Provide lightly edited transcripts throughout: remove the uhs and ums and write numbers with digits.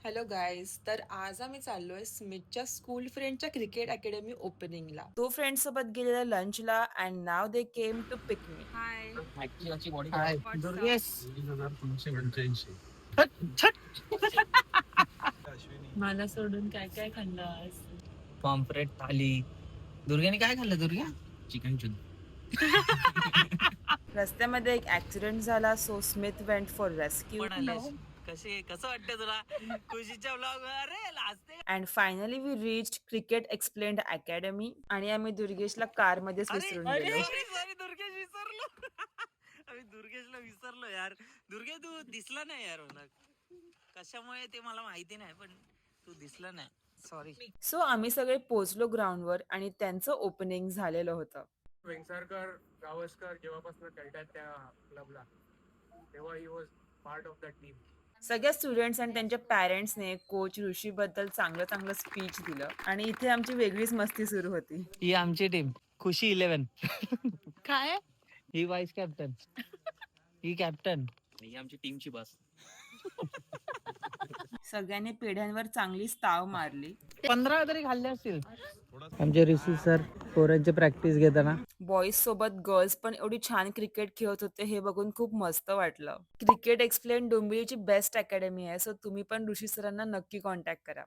Hello guys, तर आज आम्ही चाललोय स्मिथच्या स्कूल फ्रेंडच्या क्रिकेट अकॅडमी ओपनिंगला. तो फ्रेंड सोबत गेलेला लंचला अँड नाव they came to pick me. Hi. Hi What's Durgesh. up? 3,385. मला सोडून काय काय खाल्लास? पॉम्फ्रेट थाली. दुर्ग्याने काय खाल्लं दुर्ग्या? चिकन चुन. रस्त्यामध्ये एक ऍक्सिडेंट झाला, so Smith went for rescue. कसं वाटतं तुला खुशीच्या ब्लॉग अरे लाजते. And finally we reach cricket explained academy आणि आम्ही दुर्गेशला कार मध्येच विसरून गेलो. सॉरी दुर्गेश विसरलो. आम्ही दुर्गेशला विसरलो यार. दुर्गे तू दिसला नाही यार मला. कशामुळे ते मला माहिती नाही पण तू दिसला नाही. सॉरी. सो आम्ही सगळे पोहोचलो ग्राउंडवर आणि त्यांचं ओपनिंग झालेलं होतं. वेंगसरकर गावस्कर जेव्हापासून खेळतात त्या क्लबला तेव्हा he was part of the team. सगळ्या स्टुडंट्स आणि त्यांच्या पॅरेंट्सने कोच ऋषी बद्दल चांगलं चांगलं स्पीच दिलं आणि इथे आमची वेगळीच मस्ती सुरू होती. ही आमची टीम खुशी 11. काय ही वाईस कॅप्टन. ही कॅप्टन. ही आमची टीमची बस. सगळ्यांनी पेढ्यांवर चांगली ताव मारली. 15 तरी खाल्ले असतील. आमचे ऋषी सर पोरांची प्रॅक्टिस घेताना बॉईज सोबत गर्ल्स पण एवढी छान क्रिकेट खेळत होते हे बघून खूप मस्त वाटलं. क्रिकेट एक्सप्लेन डोंबिवलीची बेस्ट अकॅडमी आहे, सो तुम्ही पण ऋषी सरांना नक्की कॉन्टॅक्ट करा.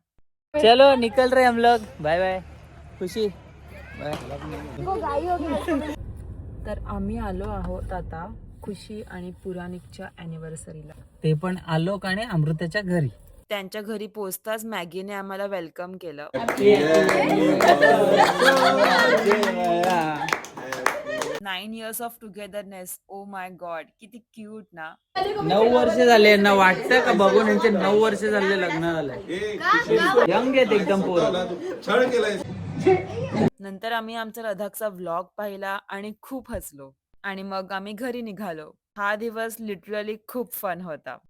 चलो निकल रहे हम लोग. बाय बाय खुशी. तर आम्ही आलो आहोत आता खुशी आणि पुराणिकच्या अॅनिव्हर्सरीला. ते पण आलोक आणि अमृताच्या घरी. त्यांच्या घरी पोहोचताच मॅगीने आम्हाला वेलकम केलं. 9 years of togetherness. Oh my God, किती क्यूट ना. 9 वर्ष झाले यांना. वाटतं का बघून यांचे 9 वर्ष झाले लग्न झालंय. यंग आहेत एकदम पोरं. नंतर आम्ही आमचा लडाखचा व्लॉग पाहिला आणि खूप हसलो आणि मग आम्ही घरी निघालो. हा दिवस लिटरली खूप फन होता.